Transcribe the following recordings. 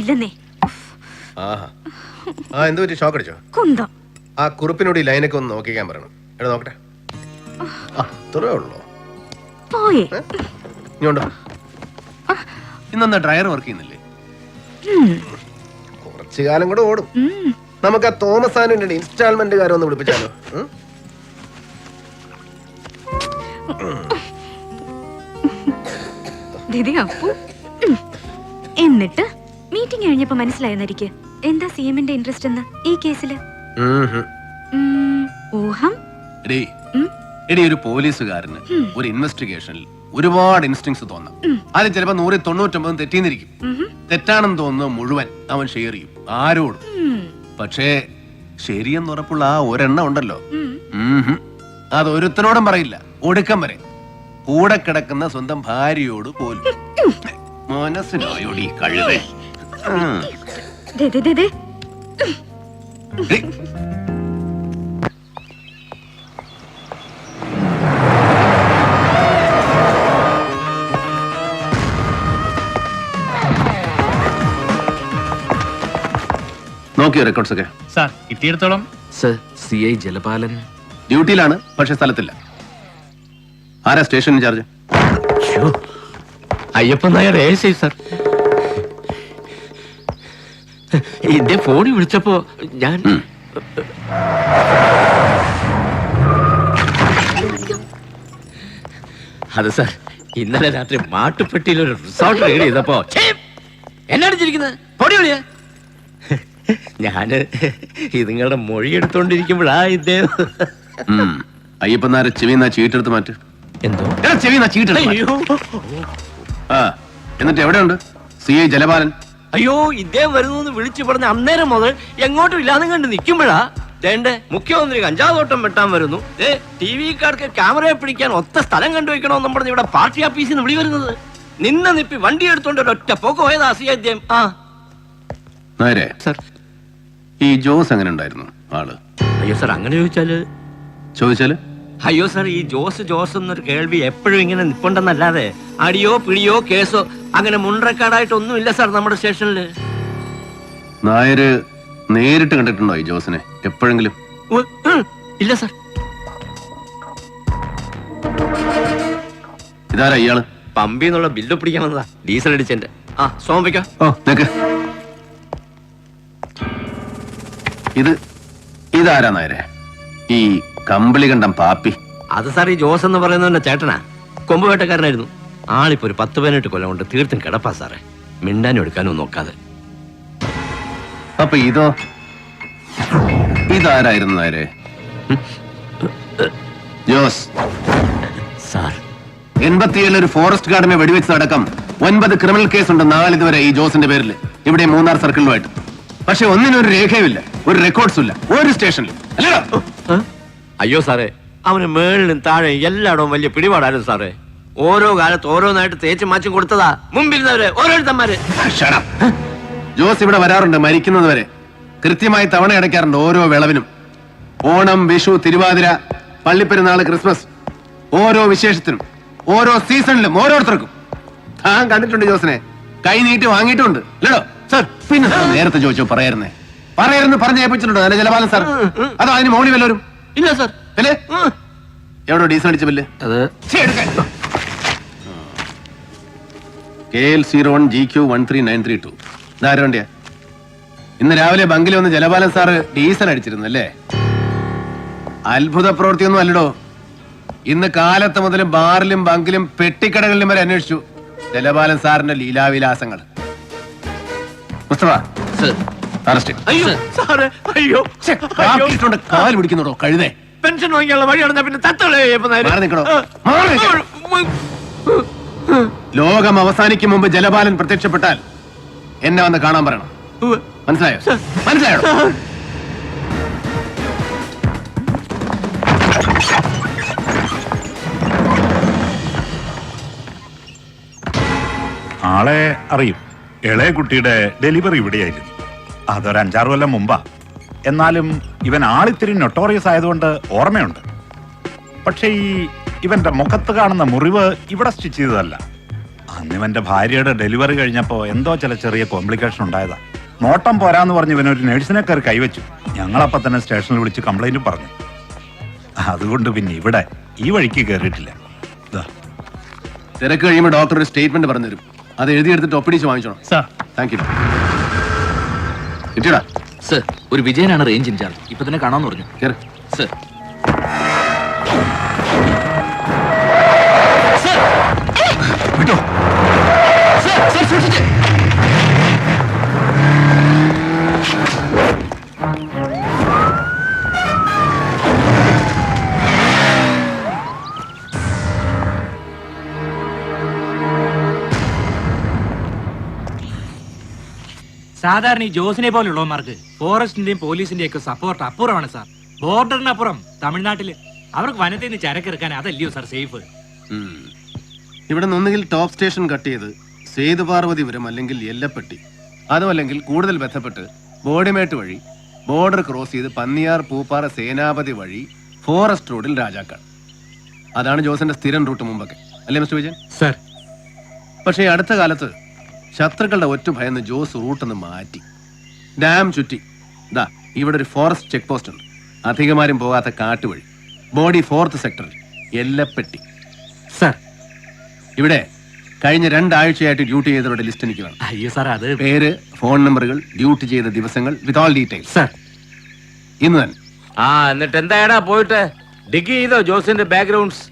ഇല്ലെന്നേ. എന്ത് പറ്റി? ഷോക്ക് അടിച്ചോ? കുന്തം. ആ കുറിപ്പിനോട് ഈ ലൈനൊക്കെ ഒന്ന് നോക്കിക്കാൻ പറയണം. എടാ നോക്കട്ടെ. ഇത്രേ ഉള്ളൂ. പോയേ. ഇങ്ങോട്ടോ. ഇന്നെന്താ ഡ്രയർ വർക്ക് ചെയ്യുന്നില്ലേ? കുറച്ചു കാലം കൂടെ ഓടും. നമുക്ക് ആ തോമസ് ആനിന്റെ ഇൻസ്റ്റാൾമെന്റുകാരെ ഒന്ന് വിളിപ്പിച്ചാലോ? എന്നിട്ട് മീറ്റിംഗ് കഴിഞ്ഞപ്പോ മനസ്സിലായെന്നരിക്ക് എന്താ സിഎമ്മിന്റെ ഇൻട്രസ്റ്റ് എന്ന് ഈ കേസില്? ഊഹം. ഒരു പോലീസുകാരന് ഒരു ഇൻവെസ്റ്റിഗേഷനിൽ ഒരുപാട് ഇൻസ്റ്റിങ്സ് തോന്നാം. അത് ചിലപ്പോ 199 തെറ്റിന്നിരിക്കും. തെറ്റാണെന്ന് തോന്നുന്നത് മുഴുവൻ അവൻ ഷെയർ ചെയ്യും ആരോടും. പക്ഷേ ശരിയെന്ന് ഉറപ്പുള്ള ആ ഒരെണ്ണം ഉണ്ടല്ലോ, അതൊരുത്തനോടും പറയില്ല. ഒടുക്കം വരെ കൂടെ കിടക്കുന്ന സ്വന്തം ഭാര്യയോട് പോലും. മനസ്സിലായോടി കഴുതേ? നോക്കിയോ റെക്കോർഡ്സ് ഒക്കെ? സാർ കിട്ടിയിടത്തോളം. സർ, CI ജലപാലൻ ഡ്യൂട്ടിയിലാണ്, പക്ഷെ സ്ഥലത്തില്ല. ആരാ station incharge? Ayyappan Nair ASI sir. എന്റെ ഫോണിൽ വിളിച്ചപ്പോ ഞാൻ അത് സാർ, ഇന്നലെ രാത്രി മാട്ടുപ്പെട്ടിയിൽ ഒരു റിസോർട്ട് റെയ്ഡ് ചെയ്തപ്പോ എന്നാണ് ചിരിക്കുന്നത്? പൊടിയൊളിയാ. ഞാന് ഇതുങ്ങളുടെ മൊഴി എടുത്തോണ്ടിരിക്കുമ്പോഴാ ഇദ്ദേഹം. അയ്യപ്പനാരെ ചെവിന്നാ ചീട്ടെടുത്ത് മാറ്റ്. എന്തോ ചെവിന്നാ ചീട്ടെടുത്ത്. എന്നിട്ട് എവിടെയുണ്ട് CI ജലപാലൻ? അയ്യോ, ഇദ്ദേഹം വരുന്നു വിളിച്ചു പറഞ്ഞ അന്നേരം മുതൽ എങ്ങോട്ടും ഇല്ലാതെ കണ്ട് നിൽക്കുമ്പോഴാ ദേണ്ടേ മുഖ്യമന്ത്രി കഞ്ചാവോട്ടം വെട്ടാൻ വരുന്നു. TV-കാർക്ക് ക്യാമറയെ പിടിക്കാൻ ഒത്ത സ്ഥലം കണ്ടുവയ്ക്കണമെന്നും പറഞ്ഞ് ഇവിടെ പാർട്ടി ഓഫീസിൽ നിന്ന് വിളി വരുന്നത്. നിന്നെ നിപ്പി വണ്ടി എടുത്തോണ്ട് ഒരൊറ്റ പോക്ക് പോയതാ CI അദ്ദേഹം. നേരെ സർ, ഈ ജോസ് എങ്ങനെ ഉണ്ടായിരുന്നു ആള്? അയ്യോ സാർ, അങ്ങനെ ചോദിച്ചാല് അയ്യോ സാർ, ഈ ജോസ് എന്നൊരു കേൾവി എപ്പോഴും ഇങ്ങനെ നിപ്പുണ്ടെന്നല്ലാതെ അടിയോ പിടിയോ കേസോ അങ്ങനെ മുൻറെക്കാർഡായിട്ടൊന്നുമില്ല സാർ നമ്മുടെ സ്റ്റേഷനില്. നായര് നേരിട്ട് കണ്ടിട്ടുണ്ടോ ഈ ജോസിനെ എപ്പോഴെങ്കിലും? ഇല്ല സാർ. ഇതാരാ ഇയാള്? പമ്പിന്നുള്ള ബില്ല് പിടിക്കാൻ വന്നതാ, ഡീസൽ അടിച്ചെന്റെ. സോമിക്ക. ഇതാരാ നായരെ? ഈ കമ്പിളി കണ്ടം പാപ്പി? അത് സാർ, ഈ ജോസ് എന്ന് പറയുന്നവന്റെ ചേട്ടനാ. കൊമ്പുവേട്ടക്കാരനായിരുന്നു. ആളിപ്പോ ഒരു 10-18 കൊല്ലം കൊണ്ട് തീർത്തും കിടപ്പാ സാറേ, മിണ്ടാനും എടുക്കാനും നോക്കാതെ. അപ്പൊ ഇതാരായിരുന്നു നായരെ? ജോസ് സാർ, 87 ഒരു ഫോറസ്റ്റ് ഗാർഡിനെ വെടിവെച്ചതടക്കം 9 ക്രിമിനൽ കേസ് ഉണ്ട് നാളിതുവരെ ഈ ജോസിന്റെ പേരിൽ, ഇവിടെ 3 സർക്കിളുമായിട്ട്. പക്ഷെ ഒന്നിനൊരു രേഖയുമില്ല, ഒരു റെക്കോർഡ്സും ഇല്ല ഒരു സ്റ്റേഷനിലും. അല്ലടോ? അയ്യോ സാറേ, അവന് മേളിലും താഴെ എല്ലായിടവും വലിയ പിടിപാടായിരുന്നു സാറേ. ഓരോ കാലത്ത് ഓരോന്നായിട്ട് തേച്ച് മാച്ചും കൊടുത്തതാ മുമ്പിരുന്നവര് ഓരോരുത്തന്മാര്. ജോസ് ഇവിടെ വരാറുണ്ട് മരിക്കുന്നത് വരെ. കൃത്യമായി തവണ അടയ്ക്കാറുണ്ട് ഓരോ വിളവിനും. ഓണം, വിഷു, തിരുവാതിര, പള്ളിപ്പെരുന്നാള്, ക്രിസ്മസ്, ഓരോ വിശേഷത്തിനും ഓരോ സീസണിലും ഓരോരുത്തർക്കും. താൻ കണ്ടിട്ടുണ്ട് ജോസിനെ, കൈ നീട്ടി വാങ്ങിയിട്ടുണ്ട്. അല്ലടോ സാർ? പിന്നെ നേരത്തെ ചോദിച്ചോ പറയായിരുന്നേ? പറഞ്ഞു ഏൽപ്പിച്ചിട്ടുണ്ടോ അല്ലെ ജലപാലൻ സാർ? അതോ അതിന് മോളി വല്ലവരും? ഇല്ല സാർ. അല്ലേ? എവിടോ ഡീസൽ അടിച്ച ബില്ല്? KL01 GQ13932. ഇതാര വണ്ടിയാ? ഇന്ന് രാവിലെ ബങ്കിൽ വന്ന് ജലപാലൻ സാറ് ഡീസൽ അടിച്ചിരുന്നു അല്ലേ? അത്ഭുത പ്രവൃത്തിയൊന്നും അല്ലടോ. ഇന്ന് കാലത്ത് മുതൽ ബാറിലും ബങ്കിലും പെട്ടിക്കടകളിലും വരെ അന്വേഷിച്ചു ജലപാലൻ സാറിന്റെ ലീലാവിലാസങ്ങൾ. മുസ്തഫ, അറസ്റ്റ്. കാല് പിടിക്കുന്നുണ്ടോ കഴുതേ? പെൻഷൻ വാങ്ങിയുള്ള വഴിയാണ് പിന്നെ തത്തളേ. ലോകം അവസാനിക്കും മുമ്പ് ജലപാലൻ പ്രത്യക്ഷപ്പെട്ടാൽ എന്നെ വന്ന് കാണാൻ പറയണം. മനസ്സിലായോ? മനസ്സിലായോ? ആളെ അറിയും. ഇളയ കുട്ടിയുടെ ഡെലിവറി ഇവിടെയായിരുന്നു. അതൊരു 5-6 കൊല്ലം മുമ്പാ. എന്നാലും ഇവൻ ആളിത്തിരി നൊട്ടോറിയസ് ആയതുകൊണ്ട് ഓർമ്മയുണ്ട്. പക്ഷേ ഇവന്റെ മുഖത്ത് കാണുന്ന മുറിവ് ഇവിടെ സ്റ്റിച്ച് ചെയ്തതല്ല, അന്ന് ഇവന്റെ ഭാര്യയുടെ ഡെലിവറി കഴിഞ്ഞപ്പോ എന്തോ ചില ചെറിയ കോംപ്ലിക്കേഷൻ ഉണ്ടായതാ. നോട്ടം പോരാന്ന് പറഞ്ഞ് ഇവനൊരു നഴ്സിനെ കയറി കൈവച്ചു. ഞങ്ങളപ്പോ തന്നെ സ്റ്റേഷനിൽ വിളിച്ച് കംപ്ലൈന്റ് പറഞ്ഞു. അതുകൊണ്ട് പിന്നെ ഇവിടെ ഈ വഴിക്ക് കയറിയിട്ടില്ല. തിരക്ക് കഴിയുമ്പോൾ ഡോക്ടർ ഒരു സ്റ്റേറ്റ്മെന്റ് പറഞ്ഞു തരും. അത് എഴുതിയെടുത്തിട്ട് ഒപ്പിടിച്ച് വാങ്ങിച്ചോണം. Thank you. കിട്ടിയടാ സർ? ഒരു വിജയനാണ് റേഞ്ച് ഇൻചാർജ്. ഇപ്പൊ തന്നെ കാണാമെന്ന് പറഞ്ഞു. സർ വിട്ടോ. സാധാരണ ഈ ജോസിനെ പോലുള്ളവന്മാർക്ക് ഫോറസ്റ്റിന്റെയും പോലീസിന്റെയും ഒക്കെ സപ്പോർട്ട് അപ്പുറമാണ് സാർ. ബോർഡറിനപ്പുറം തമിഴ്നാട്ടില് അവർക്ക് വനത്തിൽ നിന്ന് ചരക്കെടുക്കാൻ അതല്ലയോ സാർ സേഫ്. ഇവിടെ നിന്നൊന്നുകിൽ ടോപ്പ് സ്റ്റേഷൻ കട്ട് ചെയ്ത് സേതുപാർവതിപുരം അല്ലെങ്കിൽ എല്ലപ്പെട്ടി, അതുമല്ലെങ്കിൽ കൂടുതൽ ബന്ധപ്പെട്ട് ബോഡിമേട്ട് വഴി ബോർഡർ ക്രോസ് ചെയ്ത് പന്നിയാർ പൂപ്പാറ സേനാപതി വഴി ഫോറസ്റ്റ് റോഡിൽ രാജാക്കാട്. അതാണ് ജോസിന്റെ സ്ഥിരം റൂട്ട് മുമ്പൊക്കെ, അല്ലേ മിസ്റ്റർ വിജയൻ? സാർ പക്ഷേ അടുത്ത കാലത്ത് ശത്രുക്കളുടെ ഒറ്റ ഭയന്ന് ജോസ് റൂട്ടൊന്ന് മാറ്റി. ഡാം ചുറ്റി ദാ ഇവിടെ ഒരു ഫോറസ്റ്റ് ചെക്ക് പോസ്റ്റ് ഉണ്ട്. അധികമാരും പോകാത്ത കാട്ടുവഴി, ബോഡി 4th സെക്ടറിൽ എല്ലപ്പെട്ടി. സാർ ഇവിടെ കഴിഞ്ഞ 2 ആഴ്ചയായിട്ട് ഡ്യൂട്ടി ചെയ്തവരുടെ ലിസ്റ്റ് എനിക്ക് വേണം. അയ്യോ സാർ, അത് പേര്, ഫോൺ നമ്പറുകൾ, ഡ്യൂട്ടി ചെയ്ത ദിവസങ്ങൾ വിത്ത് ഓൾ ഡീറ്റെയിൽസ്. സാർ ഇന്ന് തന്നെ. എന്നിട്ട് എന്തായടാ പോയിട്ട് ഡിഗ് ചെയ്തോ ജോസിന്റെ ബാക്ക്ഗ്രൗണ്ട്സ്?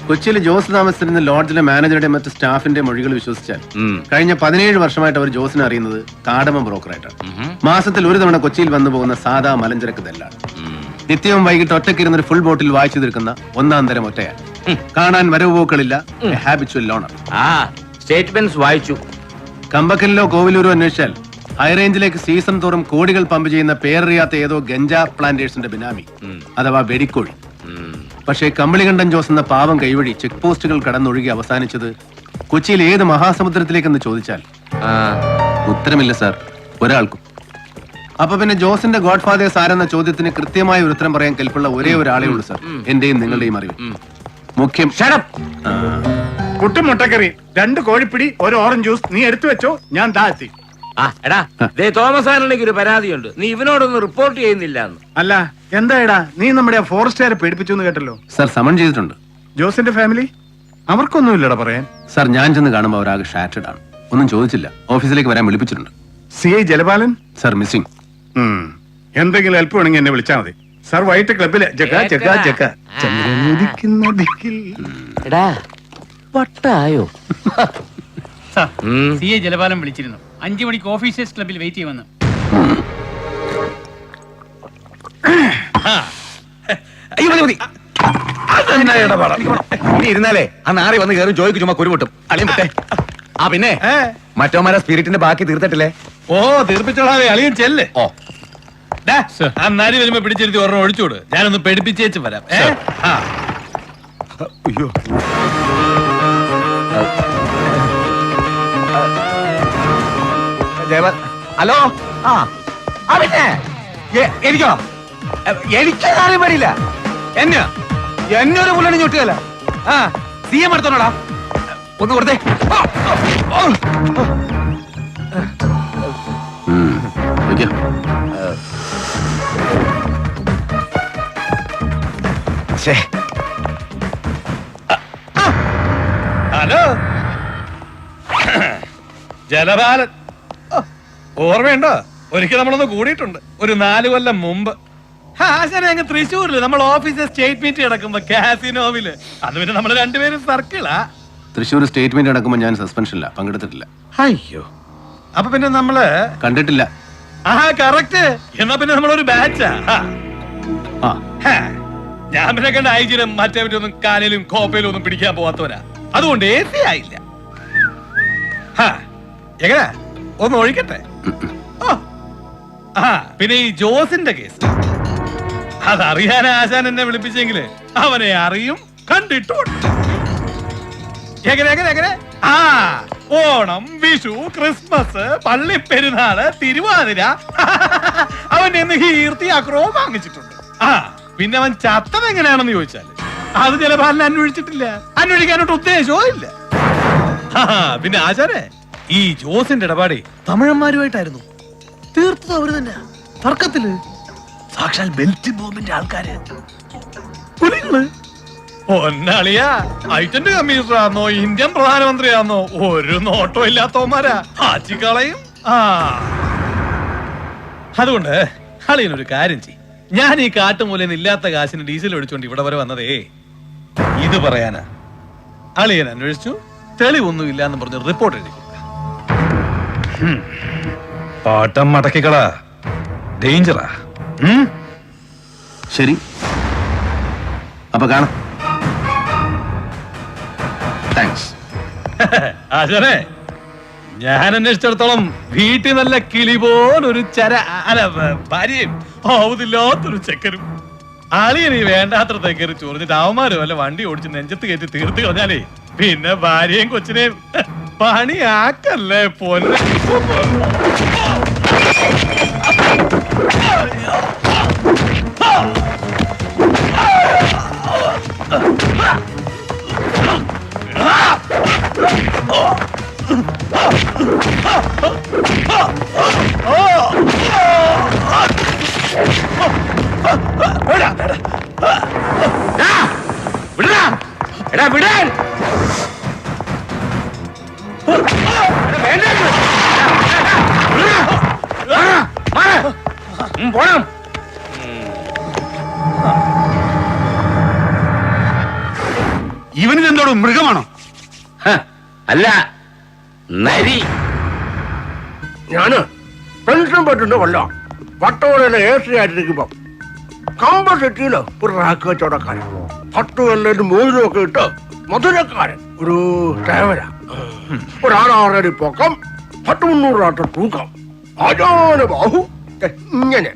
കൊച്ചിയിൽ ജോസ് താമസിച്ചിരുന്ന ലോഡ്ജിലെ മാനേജറുടെ മറ്റ് സ്റ്റാഫിന്റെ മൊഴികൾ വിശ്വസിച്ചാൽ കഴിഞ്ഞ 17 വർഷമായിട്ട് അവർ ജോസിനെ അറിയുന്നത് കാടമ ബ്രോക്കറായിട്ടാണ്. മാസത്തിൽ ഒരു തവണ കൊച്ചിയിൽ വന്നു പോകുന്ന സാധാ മലഞ്ചരക്ക് ദല്ലാൾ. നിത്യവും വൈകിട്ട് ഒറ്റയ്ക്കിരുന്ന ഒരു ഫുൾ ബോട്ടിൽ വായിച്ചു തീർക്കുന്ന 1-ാം തരം ഒറ്റയാണ്. കാണാൻ വരവ് പോക്കളില്ല, ഹാബിച്വൽ ലോണർ. സ്റ്റേറ്റ്മെന്റ്സ് വായിച്ചു. കമ്പക്കലിലോ കോവിലൂരോ അന്വേഷിച്ചാൽ ഹൈറേഞ്ചിലേക്ക് സീസൺ തോറും കോടികൾ പമ്പ് ചെയ്യുന്ന പേരറിയാത്ത ഏതോ ഗഞ്ചാ പ്ലാന്റേഴ്സിന്റെ ബിനാമി അഥവാ വെടിക്കോഴി. പക്ഷേ കമ്പളികണ്ഠൻ ജോസ് എന്ന പാവം കൈവഴി ചെക്ക് പോസ്റ്റുകൾ കടന്നൊഴുകി അവസാനിച്ചത് കൊച്ചിയിൽ ഏത് മഹാസമുദ്രത്തിലേക്കെന്ന് ചോദിച്ചാൽ ഉത്തരമില്ല സാർ, ഒരാൾക്കും. അപ്പൊ പിന്നെ ജോസിന്റെ ഗോഡ് ഫാദേഴ്സ് ആരെന്ന ചോദ്യത്തിന് കൃത്യമായ ഒരു ഉത്തരം പറയാൻ കെൽപ്പുള്ള ഒരേ ഒരാളേ ഉള്ളൂ സാർ, എന്റെയും നിങ്ങളുടെയും അറിവ്. മുഖ്യം കുട്ടും മുട്ടക്കറി, 2 കോഴിപ്പിടി, 1 ഓറഞ്ച് ജ്യൂസ് നീ എടുത്തു വെച്ചോ, ഞാൻ താഴ്ത്തി. തോമസ് ആനിലേക്ക് ഒരു പരാതിയുണ്ട്, നീ ഇവനോടൊന്ന് റിപ്പോർട്ട് ചെയ്യുന്നില്ല. അല്ല എന്താ നീ നമ്മുടെ ഫോറസ്റ്റുകാരെ പേടിപ്പിച്ചു എന്ന് കേട്ടല്ലോ. സാർ സമൺ ചെയ്തിട്ടുണ്ട്. ജോസിന്റെ ഫാമിലി അവർക്കൊന്നും ഇല്ലടാ പറയാൻ. സാർ ഞാൻ ചെന്ന് കാണുമ്പോൾ അവരാകെ ഷാറ്റഡ് ആണ്. ഒന്നും ചോദിച്ചില്ല, ഓഫീസിലേക്ക് വരാൻ വിളിപ്പിച്ചിട്ടുണ്ട്. CI ജലപാലൻ sir missing. എന്തെങ്കിലും ഹെൽപ്പ് വേണമെങ്കിൽ എന്നെ വിളിച്ചാൽ മതി സാർ. വൈകിട്ട് ക്ലബില് വട്ടായോ? CI ജലപാലം വിളിച്ചിരുന്നു. 5 മണിക്ക് ഓഫീസേഴ്സ് ക്ലബിൽ വെയിറ്റ് ചെയ്യുമെന്ന്. ഇരുന്നാലേ ആ നാറി വന്ന് കയറും ചോദിക്കും, ചുമ്മാ കുരുമുട്ടും അളിയട്ടെ. പിന്നെ മറ്റോമാരെ സ്പിരിറ്റിന്റെ ബാക്കി തീർത്തിട്ടില്ലേ? തീർപ്പിച്ചോളാവേ, അളിയൻ ചെല്ലേ. ആ നാരി വരുമ്പോ പിടിച്ചിരുത്തി ഒരെണ്ണം ഒഴിച്ചോട്, ഞാനൊന്ന് പേടിപ്പിച്ചേച്ച് വരാം. അയ്യോ ഹലോ. പിന്നെ എനിക്കോ? എനിക്ക് കാര്യം പറ്റില്ല. എന്നൊരു പുള്ളി ഞൊട്ടുകയല്ല. CM എടുത്തോളാ, ഒന്ന് കൊടുത്തേ. ഹലോ ജലപാലൻ, ഓർമ്മയുണ്ടോ? ഒരിക്കൽ നമ്മളൊന്ന് കൂടിയിട്ടുണ്ട്, ഒരു 4 കൊല്ലം മുമ്പ്. അങ്ങ് തൃശ്ശൂരില് നമ്മൾ ഓഫീസിൽ സ്റ്റേറ്റ് മീറ്റ് കിടക്കുമ്പോ കാസിനോവില്. അത് പിന്നെ നമ്മള് 2 പേരും സർക്കിളാ. തൃശ്ശൂർ സ്റ്റേറ്റ്മെന്റ് നടക്കുമ്പോൾ ഞാൻ സസ്പെൻഷനില്ല, പങ്കെടുത്തിട്ടില്ല. അയ്യോ, അപ്പൊ പിന്നെ നമ്മള് കണ്ടിട്ടില്ല. കറക്റ്റ്. എന്നാ പിന്നെ നമ്മളൊരു ബാച്ചാ. ഞാൻ പിന്നെ കണ്ട ഐജിനും മറ്റേ ഒന്നും കാലിലും കോപ്പയിലും ഒന്നും പിടിക്കാൻ പോവാത്തവരാ. അതുകൊണ്ട് AC ആയില്ല. എങ്ങനെ ഒന്ന് ഒഴിക്കട്ടെ. പിന്നെ ഈ ജോസിന്റെ കേസ് അതറിയാൻ ആശാൻ എന്നെ വിളിപ്പിച്ചെങ്കില് അവനെ അറിയും, കണ്ടിട്ടുണ്ട്. എങ്ങനെ ഓണം, വിഷു, ക്രിസ്മസ്, പള്ളിപ്പെരുന്നാള്, തിരുവാതിര അവന്റെ കീർത്തി അക്രമം വാങ്ങിച്ചിട്ടുണ്ട്. പിന്നെ അവൻ ചത്തത് എങ്ങനെയാണെന്ന് ചോദിച്ചാല് അത് ജലപാലനെ അന്വേഷിച്ചിട്ടില്ല, അന്വേഷിക്കാനോട്ട് ഉദ്ദേശവും ഇല്ല. പിന്നെ ആശാനെ ഈ ജോസിന്റെ ഇടപാടെ തമിഴന്മാരുമായിട്ടായിരുന്നു. തീർത്തത് അവര് തന്നെ. തർക്കത്തില് സാക്ഷാൽ ബെൽറ്റ് ബോംബിന്റെ ആൾക്കാര്. പുലികള്. ഒന്നളിയ ഐറ്റന്റ് കമ്മീഷണറാന്നോ ഇന്ത്യൻ പ്രധാനമന്ത്രിയാന്നോ ഒരു നോട്ടോ ഇല്ലാത്തവന്മാരാ. ആച്ചിക്കളയും. അതുകൊണ്ട് അളിയനൊരു കാര്യം ചെയ്യും. ഞാൻ ഈ കാട്ടുമൂലയിൽ ഇല്ലാത്ത കാശിന് ഡീസൽ ഒഴിച്ചുകൊണ്ട് ഇവിടെ വരെ വന്നതേ ഇത് പറയാനാ. അളിയൻ അന്വേഷിച്ചു, തെളിവൊന്നും ഇല്ല എന്ന് പറഞ്ഞ് റിപ്പോർട്ട് എഴുതി കൊടുക്ക. പാട്ടം മടക്കിക്കളാ, ഡേഞ്ചറാ. ശരി, അപ്പൊ കാണാം. താങ്ക്സ്. ആശാനെ, ഞാൻ അന്വേഷിച്ചിടത്തോളം വീട്ടിൽ നല്ല കിളി പോലൊരു ഭാര്യയും ആവുതില്ലാത്തൊരു ചെക്കനും. അളിയനീ വേണ്ടാത്ര കയറി ചൊറിഞ്ഞിട്ട് അവന്മാര് വല്ല വണ്ടി ഓടിച്ച് നെഞ്ചത്ത് കയറ്റി തീർത്ത് കളഞ്ഞാലേ പിന്നെ ഭാര്യയും കൊച്ചിനെയും പണിയാക്കല്ലേ പോലെ. ഇവനിതെന്തോടും മൃഗമാണോ? അല്ല, നരി. ഞാന് പെൻഷൻ പറ്റുന്ന കൊല്ലം പട്ടോളയിലെ ഏസി ആയിട്ടിരിക്കുമ്പോ കമ്പസിറ്റിയില് ഒരു റാക്ക് കച്ചവടക്കാരൻ 10 കൊല്ലം മൂന്നിലും ഒക്കെ ഇട്ട് മധുരക്കാരൻ ഒരു സേവന ഒരാളാറടി പൊക്കം 10-300 തൂക്കം അജാന ബാഹു ഇങ്ങനെ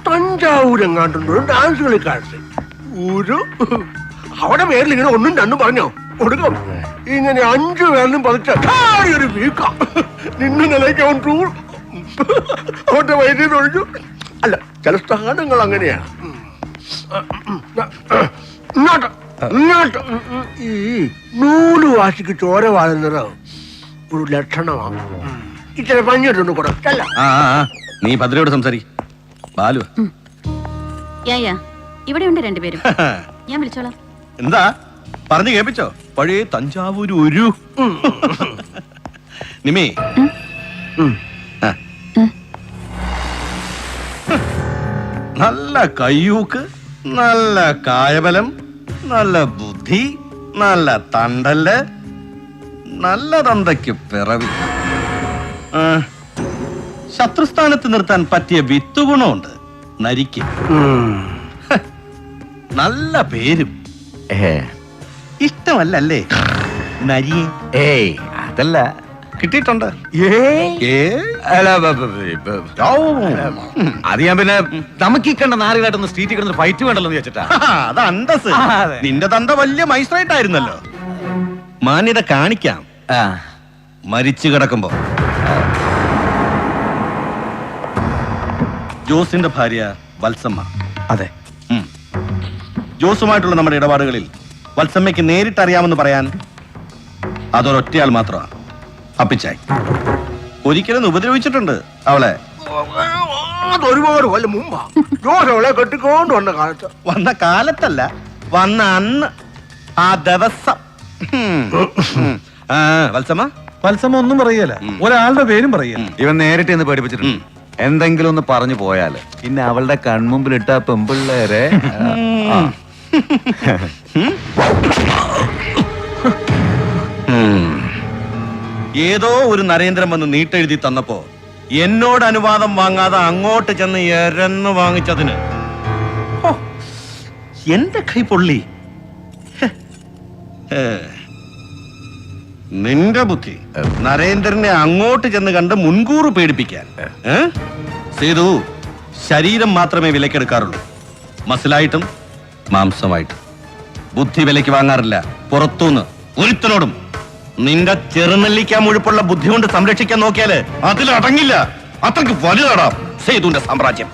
തഞ്ചാവൂരെങ്ങാണ്ടുണ്ട് ഒരു ഡാൻസ് കളിക്കാരൻ ഒരു അവിടെ പേരിൽ ഇങ്ങനെ ഒന്നും രണ്ടും പറഞ്ഞോ കൊടുക്കും. ഇങ്ങനെ 5 പേരിലും പതിച്ച ഒരു വീക്ക നിന്ന് നിലയ്ക്ക് അവൻ ടൂർ അവന്റെ വൈദ്യുതി ഒഴിച്ചു. അല്ല, ചില സ്ഥാനങ്ങൾ അങ്ങനെയാ. ഇങ്ങോട്ട് ഇങ്ങോട്ട് ഈ നൂല് വാശിക്ക് ചോര വാഴുന്നത് ഒരു ലക്ഷണമാണ്. ഇച്ചിരി പഞ്ഞിട്ടുണ്ട് കൂടെ. നീ ഭദ്രയോട് സംസാരി. ബാലു ഇവിടെയുണ്ട് രണ്ടുപേരും. ഞാൻ വിളിച്ചോളാം. എന്താ പറഞ്ഞു കേൾപ്പിച്ചോ? പഴയ തഞ്ചാവൂർ ഒരു നിമി നല്ല കയ്യൂക്ക്, നല്ല കായബലം, നല്ല ബുദ്ധി, നല്ല തണ്ടല്, നല്ല തന്തയ്ക്ക് പിറവി, ശത്രുസ്ഥാനത്ത് നിർത്താൻ പറ്റിയ വിത്തുഗുണമുണ്ട് നരിക്ക്. നല്ല പേരും. ഇഷ്ടമല്ലേ നരിയെ? ഏയ് അതല്ല, കിട്ടിയിട്ടുണ്ട്. അത് ഞാൻ പിന്നെ നമുക്ക് ഈ കണ്ട നാലുകാട്ടൊന്ന് സ്ട്രീറ്റിൽ കിടന്ന് ഫൈറ്റ് വേണ്ടല്ലോ എന്ന് വെച്ചിട്ടാ. അത് അന്തസ്. നിന്റെ തന്ത വലിയ മൈസ്ട്രേറ്റ് ആയിരുന്നല്ലോ. മാന്യത കാണിക്കാം മരിച്ചു കിടക്കുമ്പോ. ജോസിന്റെ ഭാര്യ വത്സമ്മ. അതെ. ജോസുമായിട്ടുള്ള നമ്മുടെ ഇടപാടുകളിൽ വത്സമ്മയ്ക്ക് നേരിട്ട് അറിയാമെന്ന് പറയാൻ അതൊരൊറ്റയാൾ മാത്രമാണ്, അപ്പിച്ചായി. ഒരിക്കലും ഉപദ്രവിച്ചിട്ടുണ്ട് അവളെ. അതൊരുപാട് കൊല്ല മുമ്പാ ജോസ് അവളെ കെട്ടിക്കൊണ്ട് വന്ന കാലത്ത്. വന്ന കാലത്തല്ല, വന്ന അന്ന്, ആ ദിവസം. വത്സമ്മ വത്സമ്മ ഒന്നും പറയല, ഒരാളുടെ പേരും പറയല. ഇവൻ നേരിട്ട് എന്ന് പഠിപ്പിച്ചിട്ടുണ്ട്. എന്തെങ്കിലും ഒന്ന് പറഞ്ഞു പോയാല് പിന്നെ അവളുടെ കൺമുമ്പിലിട്ട പെമ്പിള്ളേരെ ഏതോ ഒരു നരേന്ദ്രൻ വന്ന് നീട്ടെഴുതി തന്നപ്പോ എന്നോട് അനുവാദം വാങ്ങാതെ അങ്ങോട്ട് ചെന്ന് എരന്ന് വാങ്ങിച്ചതിന് എന്റെ കൈ പൊള്ളി. നിന്റെ ബുദ്ധി നരേന്ദ്രനെ അങ്ങോട്ട് ചെന്ന് കണ്ട് മുൻകൂർ പേടിപ്പിക്കാൻ. സേതു ശരീരം മാത്രമേ വിലക്കെടുക്കാറുള്ളൂ, മസിലായിട്ടും മാംസമായിട്ടും. ബുദ്ധി വിലയ്ക്ക് വാങ്ങാറില്ല പുറത്തുനിന്ന് ഒരുത്തനോടും. നിന്റെ ചെറുനെല്ലിക്കാൻ മുഴുപ്പുള്ള ബുദ്ധി കൊണ്ട് സംരക്ഷിക്കാൻ നോക്കിയാല് അതിലടങ്ങില്ല. അത്രയ്ക്ക് വലുതാടാ സേതുവിന്റെ സാമ്രാജ്യം.